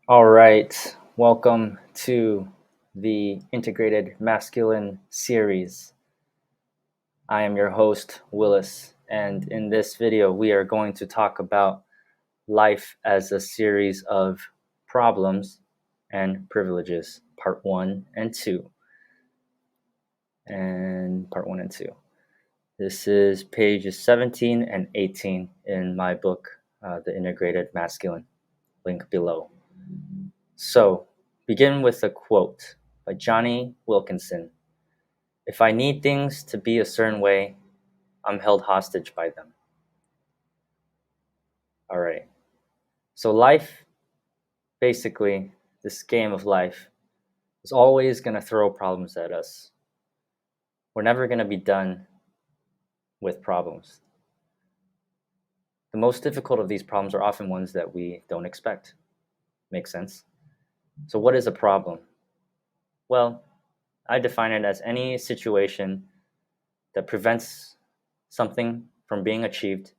All right, welcome to the Integrated Masculine series. I am your host, Willis, and in this video, we are going to talk about life as a series of problems and privileges, part 1 and 2. This is pages 17 and 18 in my book, The Integrated Masculine, link below. So, begin with a quote by Johnny Wilkinson. If I need things to be a certain way, I'm held hostage by them. All right. So life, basically, this game of life is always going to throw problems at us. We're never going to be done with problems. The most difficult of these problems are often ones that we don't expect. Makes sense? So what is a problem? Well, I define it as any situation that prevents something from being achieved,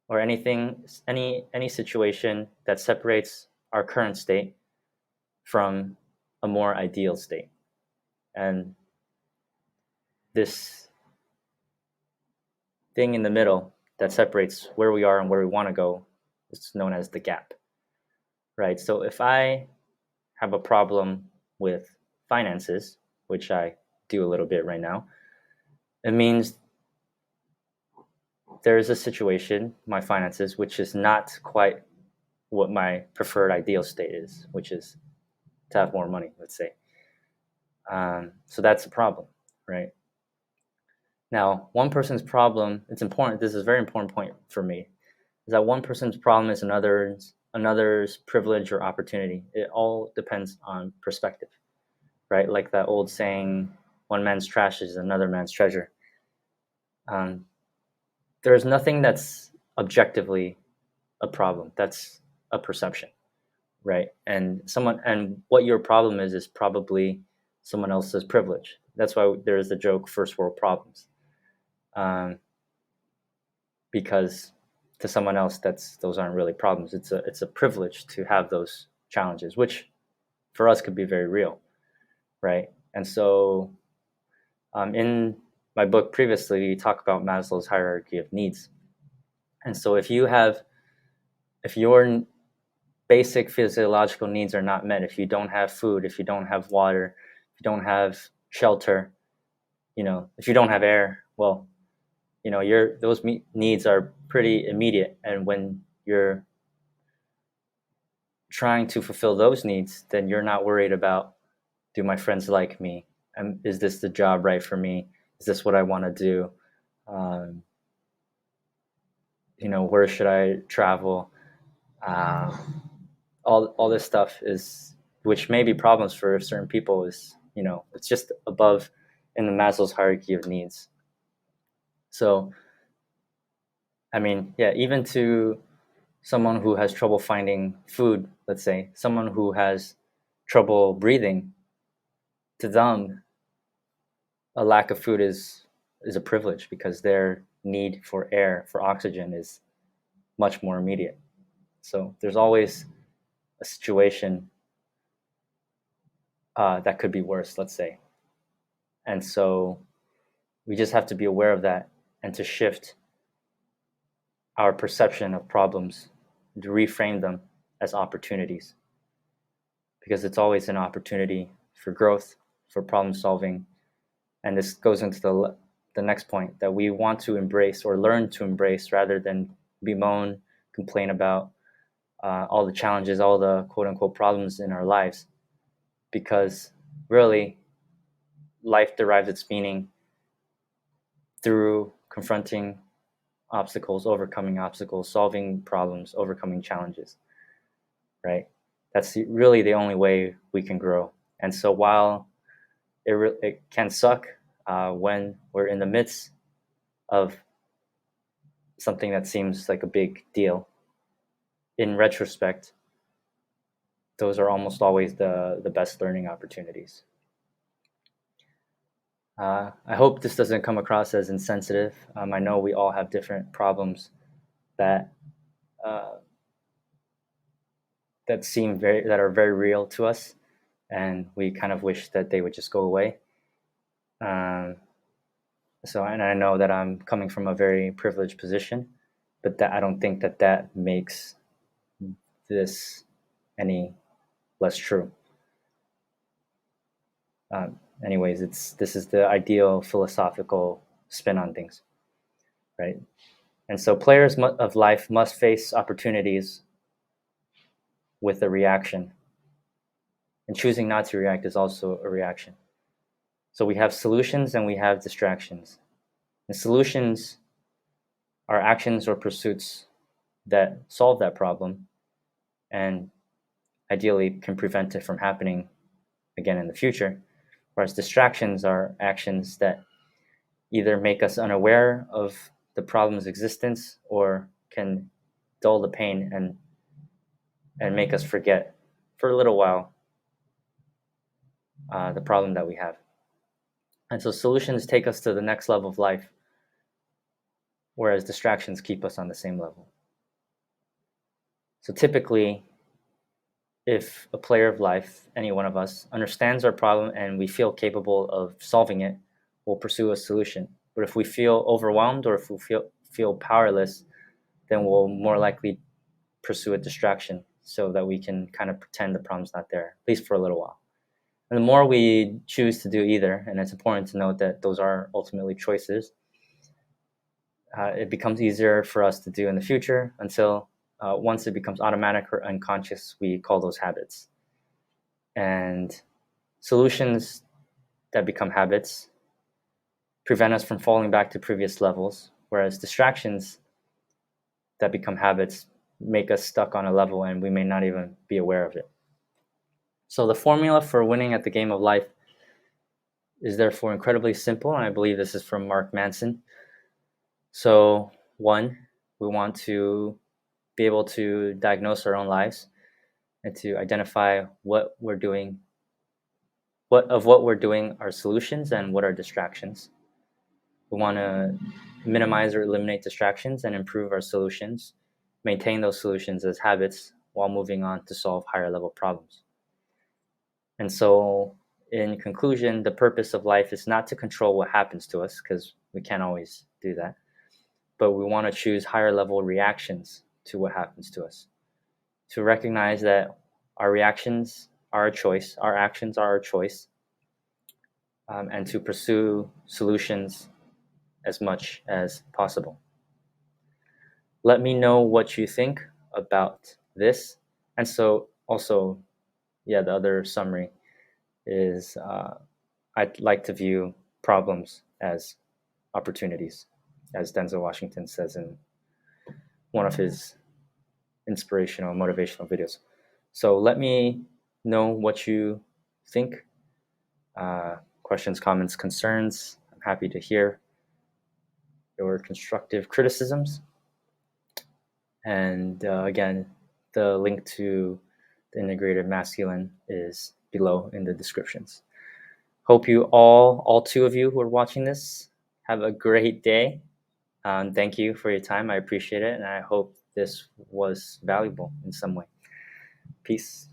or any situation that separates our current state from a more ideal state. And this thing in the middle that separates where we are and where we want to go is known as the gap, right? So if I have a problem with finances, which I do a little bit right now, it means there is a situation, my finances, which is not quite what my preferred ideal state is, which is to have more money, let's say. So that's a problem, right? Now, one person's problem, it's important, this is a very important point for me, is that one person's problem is another's privilege or opportunity. It all depends on perspective, right? Like that old saying, one man's trash is another man's treasure. There's nothing that's objectively a problem. That's a perception, right? And what your problem is probably someone else's privilege. That's why there's the joke, first world problems. Because to someone else, those aren't really problems. It's a privilege to have those challenges, which for us could be very real, right? And so, in my book previously, we talk about Maslow's hierarchy of needs. And so, if your basic physiological needs are not met, if you don't have food, if you don't have water, if you don't have shelter, if you don't have air, well, those needs are pretty immediate. And when you're trying to fulfill those needs, then you're not worried about, do my friends like me? Is this the job right for me? Is this what I want to do? Where should I travel? All this stuff is, which may be problems for certain people, is it's just above in the Maslow's hierarchy of needs. So, I mean, yeah, even to someone who has trouble finding food, let's say, someone who has trouble breathing, to them, a lack of food is a privilege because their need for air, for oxygen, is much more immediate. So there's always a situation that could be worse, let's say. And so we just have to be aware of that and to shift our perception of problems, to reframe them as opportunities, because it's always an opportunity for growth, for problem solving. And this goes into the next point, that we want to embrace or learn to embrace rather than bemoan, complain about all the challenges, all the quote unquote problems in our lives. Because really, life derives its meaning through confronting obstacles, overcoming obstacles, solving problems, overcoming challenges, right? That's really the only way we can grow. And so while it can suck when we're in the midst of something that seems like a big deal, in retrospect, those are almost always the best learning opportunities. I hope this doesn't come across as insensitive. I know we all have different problems that that are very real to us, and we kind of wish that they would just go away. Um, so, and I know that I'm coming from a very privileged position, but that I don't think that that makes this any less true. Anyways, this is the ideal philosophical spin on things, right? And so, players of life must face opportunities with a reaction, and choosing not to react is also a reaction. So we have solutions and we have distractions. And solutions are actions or pursuits that solve that problem and ideally can prevent it from happening again in the future. Whereas distractions are actions that either make us unaware of the problem's existence or can dull the pain and make us forget for a little while the problem that we have. And so solutions take us to the next level of life, whereas distractions keep us on the same level. So typically, if a player of life, any one of us, understands our problem and we feel capable of solving it, we'll pursue a solution. But if we feel overwhelmed or if we feel powerless, then we'll more likely pursue a distraction so that we can kind of pretend the problem's not there, at least for a little while. And the more we choose to do either, and it's important to note that those are ultimately choices, it becomes easier for us to do in the future until once it becomes automatic or unconscious, we call those habits. And solutions that become habits prevent us from falling back to previous levels, whereas distractions that become habits make us stuck on a level and we may not even be aware of it. So the formula for winning at the game of life is therefore incredibly simple, and I believe this is from Mark Manson. So, one, we want to be able to diagnose our own lives and to identify what we're doing, what we're doing are solutions and what are distractions. We want to minimize or eliminate distractions and improve our solutions, maintain those solutions as habits while moving on to solve higher level problems. And so, in conclusion, the purpose of life is not to control what happens to us, because we can't always do that, but we want to choose higher level reactions to what happens to us, to recognize that our reactions are a choice, our actions are a choice, and to pursue solutions as much as possible. Let me know what you think about this. And so, also, yeah, the other summary is I'd like to view problems as opportunities, as Denzel Washington says in one of his inspirational, motivational videos. So let me know what you think. Questions, comments, concerns. I'm happy to hear your constructive criticisms. And again, the link to the integrated masculine is below in the descriptions. Hope you all two of you who are watching this, have a great day. Thank you for your time. I appreciate it. And I hope this was valuable in some way. Peace.